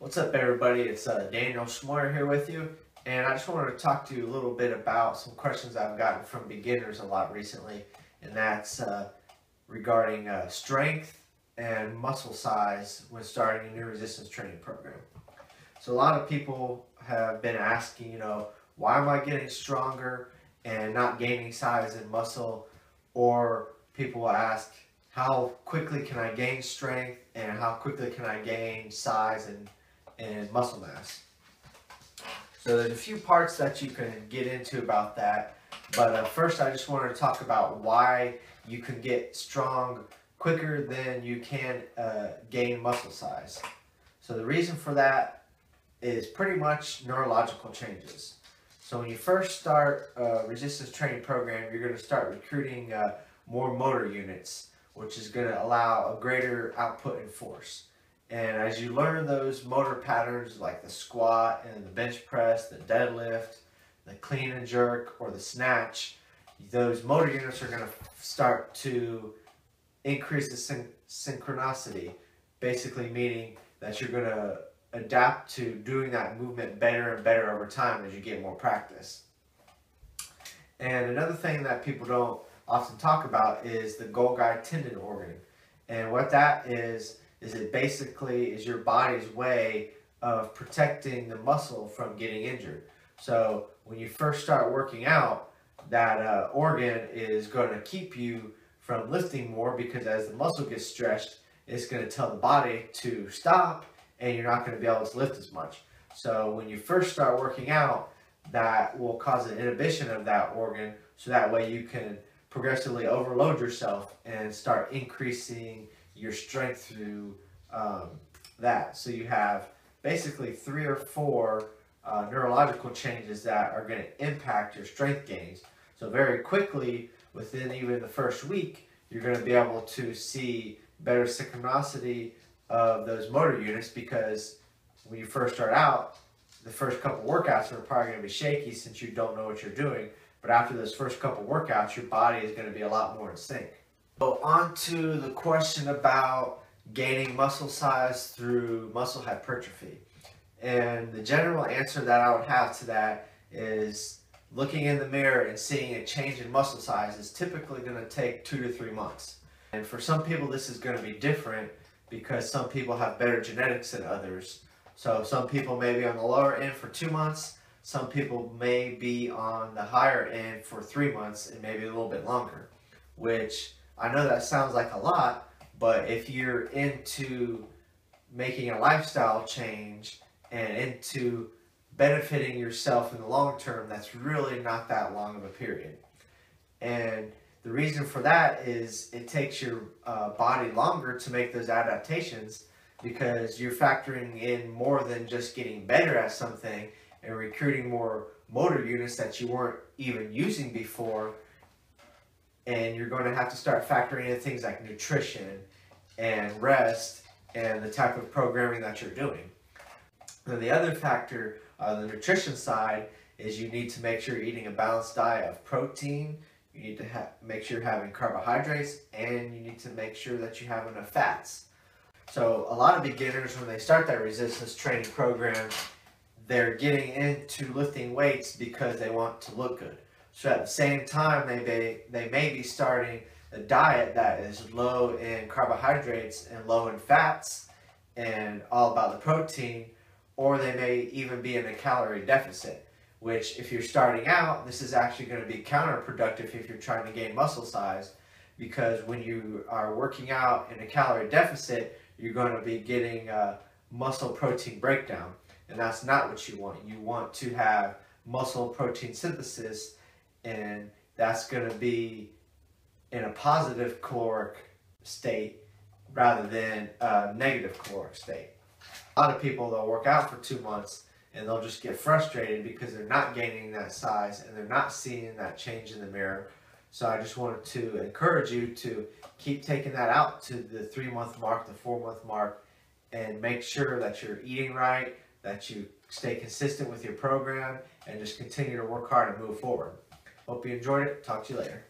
What's up, everybody? It's Daniel Schmoyer here with you, and I just wanted to talk to you a little bit about some questions I've gotten from beginners a lot recently, and that's regarding strength and muscle size when starting a new resistance training program. So a lot of people have been asking, why am I getting stronger and not gaining size and muscle? Or people will ask, how quickly can I gain strength and how quickly can I gain size and muscle mass? So there's a few parts that you can get into about that, but first I just wanted to talk about why you can get strong quicker than you can gain muscle size. So the reason for that is pretty much neurological changes. So when you first start a resistance training program, you're going to start recruiting more motor units, which is going to allow a greater output in force. And as you learn those motor patterns like the squat and the bench press, the deadlift, the clean and jerk, or the snatch, those motor units are going to start to increase the synchronicity, basically meaning that you're going to adapt to doing that movement better and better over time as you get more practice. And another thing that people don't often talk about is the Golgi tendon organ. And what that is it basically is your body's way of protecting the muscle from getting injured. So when you first start working out, that organ is going to keep you from lifting more, because as the muscle gets stretched, it's going to tell the body to stop and you're not going to be able to lift as much. So when you first start working out, that will cause an inhibition of that organ, so that way you can progressively overload yourself and start increasing your strength through that. So you have basically 3 or 4 neurological changes that are going to impact your strength gains. So very quickly, within even the first week, you're going to be able to see better synchronicity of those motor units, because when you first start out, the first couple workouts are probably going to be shaky since you don't know what you're doing. But after those first couple workouts, your body is going to be a lot more in sync. So on to the question about gaining muscle size through muscle hypertrophy. And the general answer that I would have to that is looking in the mirror and seeing a change in muscle size is typically going to take 2 to 3 months. And for some people, this is going to be different because some people have better genetics than others. So some people may be on the lower end for 2 months. Some people may be on the higher end for 3 months and maybe a little bit longer, which I know that sounds like a lot, but if you're into making a lifestyle change and into benefiting yourself in the long term, that's really not that long of a period. And the reason for that is it takes your body longer to make those adaptations, because you're factoring in more than just getting better at something and recruiting more motor units that you weren't even using before. And you're going to have to start factoring in things like nutrition and rest and the type of programming that you're doing. Then the other factor on the nutrition side is you need to make sure you're eating a balanced diet of protein. You need to make sure you're having carbohydrates, and you need to make sure that you have enough fats. So a lot of beginners, when they start that resistance training program, they're getting into lifting weights because they want to look good. So at the same time, they may be starting a diet that is low in carbohydrates and low in fats and all about the protein, or they may even be in a calorie deficit, which if you're starting out, this is actually going to be counterproductive if you're trying to gain muscle size, because when you are working out in a calorie deficit, you're going to be getting muscle protein breakdown, and that's not what you want. You want to have muscle protein synthesis, and that's going to be in a positive caloric state rather than a negative caloric state. A lot of people, they'll work out for 2 months and they'll just get frustrated because they're not gaining that size and they're not seeing that change in the mirror. So I just wanted to encourage you to keep taking that out to the 3-month mark, the 4-month mark, and make sure that you're eating right, that you stay consistent with your program, and just continue to work hard and move forward. Hope you enjoyed it. Talk to you later.